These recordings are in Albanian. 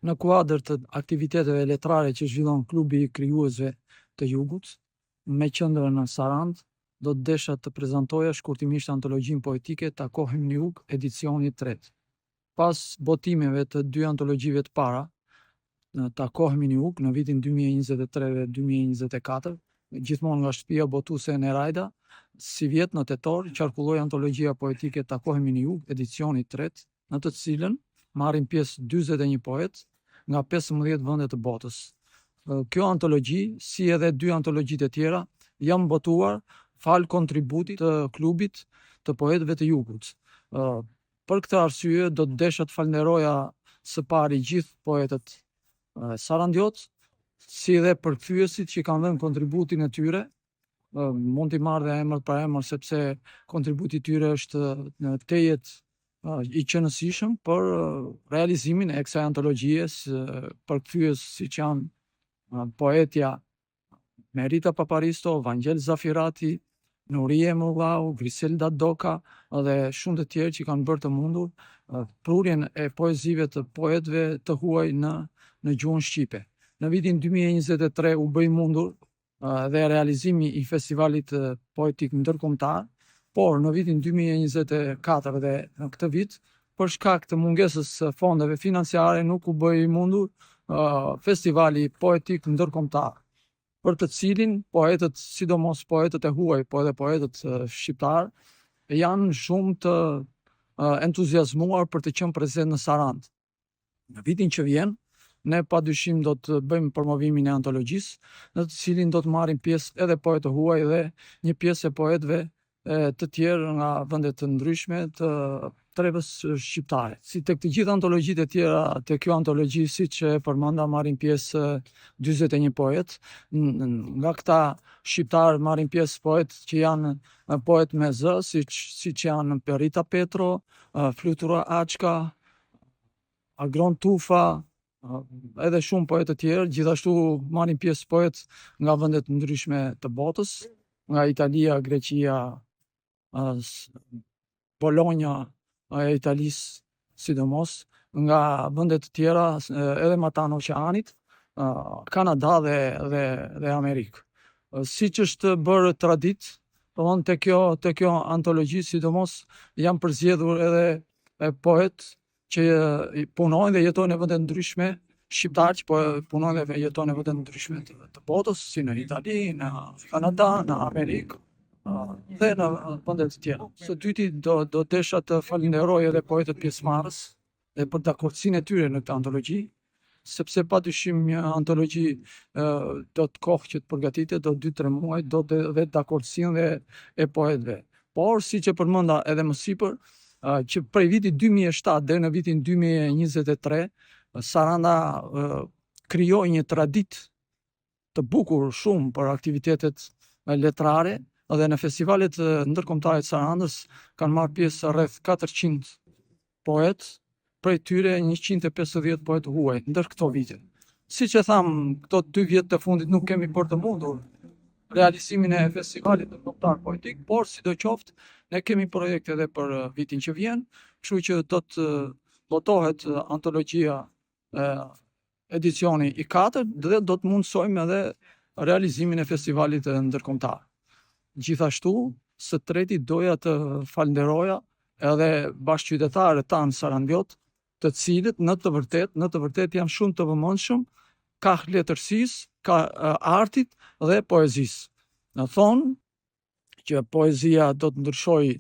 Në kuadër të aktiviteteve letrare që zhvillon Klubi i Krijuesve të Jugut, me qendër në Sarandë, do të desha të prezantoja shkurtimisht antologjinë poetike Takohemi në Jug, edicioni 3. Pas botimeve të dy antologjive të para, në Takohemi në Jug në vitin 2023 dhe 2024, gjithmonë nga shtëpia botuese e Nerajda, si vjet në tetor qarkulloi antologjia poetike Takohemi në Jug, edicioni 3, në të cilën marrin pjesë 41 poet nga 15 vende të botës. Kjo antologji, si edhe dy antologjitë e tjera, janë botuar fal kontributit të klubit të poetëve të Jugut. Për këtë arsye do të desha të falenderoja së pari gjithë poetët sarandiot, si edhe përkthyesit që kanë dhënë kontributin e tyre. Mund t'i marrë dhe emër për emër sepse kontributi i tyre është në tejet i qëndrueshëm për realizimin e kësaj antologjie, përkthyes siç janë poetja Merita Paparisto, Vangel Zafirati, Nurie Mullau, Griselda Doka dhe shumë të tjerë që kanë bërë të mundur prurjen e poezive të poetëve të huaj në gjuhën shqipe. Në vitin 2023 u bëi mundur dhe realizimi i festivalit poetik ndërkombëtar, por në vitin 2024 dhe në këtë vit, për shkak të mungesës së fondeve financiare, nuk u bëi mundur festivali poetik ndërkombëtar, për të cilin poetët, sidomos poetët e huaj, po edhe poetët shqiptar, janë shumë të entuziazmuar për të qenë prezent në Sarandë. Në vitin që vjen, ne padyshim do të bëjmë promovimin e antologjisë, në të cilin do të marrin pjesë edhe poetë huaj dhe një pjesë e poetëve të tjerë nga vende të ndryshme të trevës shqiptare. Si tek të gjitha antologjitë e tjera, te kjo antologji, siç e përmenda, marrin pjesë 41 poet. Nga këta shqiptar marrin pjesë poet që janë poet me zë, siç janë Perita Petro, Flutura Açka, Agron Tufa, edhe shumë poetë të tjerë. Gjithashtu marrin pjesë poet nga vende të ndryshme të botës, nga Italia, Greqia, Bologna e Italisë sidomos, nga vende të tjera edhe matan oqeanit, Kanada dhe Amerikë. Siç është bërë tradit, te kjo antologji sidomos janë përzgjedhur edhe poet që punojnë dhe jetojnë në vende ndryshme, shqiptar që punojnë dhe jetojnë në vende ndryshme të botës, si në Itali, në Kanada, në Amerikë dhe në vende të tjera. Së dyti do desha të falenderoj edhe poetët pjesëmarrës dhe për dakordsinë e tyre në këtë antologji, sepse padyshim një antologji do të kohë që të përgatitet, do 2-3 muaj, do të dhe dakordsinë dhe e poetëve. Por siç e përmenda edhe më sipër, që prej vitit 2007 deri në vitin 2023, Saranda krijoi një traditë të bukur shumë për aktivitetet letrare, dhe në festivalet ndërkombëtare të Sarandës kanë marrë pjesë rreth 400 poet, prej tyre 150 poet huaj ndër këto vite. Siç e tham, këto 2 vjet të fundit nuk kemi bërë të mundur realizimin e festivalit ndërkombëtar poetik, por sidoqoftë ne kemi projekte edhe për vitin që vjen, kështu që do të botohet antologjia edicioni i 4 dhe do të mundsojmë edhe realizimin e festivalit ndërkombëtar. Gjithashtu, së treti doja të falenderoja edhe bashkëqytetarët tanë sarandiot, të cilët në të vërtet janë shumë të vëmendshëm ka letërsisë, ka artit dhe poezisë. Në thonë që poezia do të ndryshojë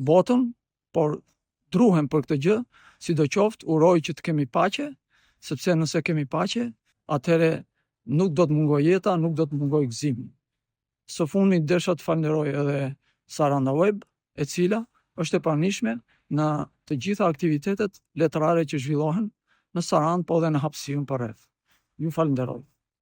botën, por druhem për këtë gjë, sidoqoftë uroj që të kemi paqe, sepse nëse kemi paqe, atëherë nuk do të mungojë jeta, nuk do të mungojë gëzimi. Së fundmi desha të falenderoj edhe Saranda Web, e cila është e pranishme në të gjitha aktivitetet letrare që zhvillohen në Sarandë, po dhe në hapësirën përreth. Ju falenderoj.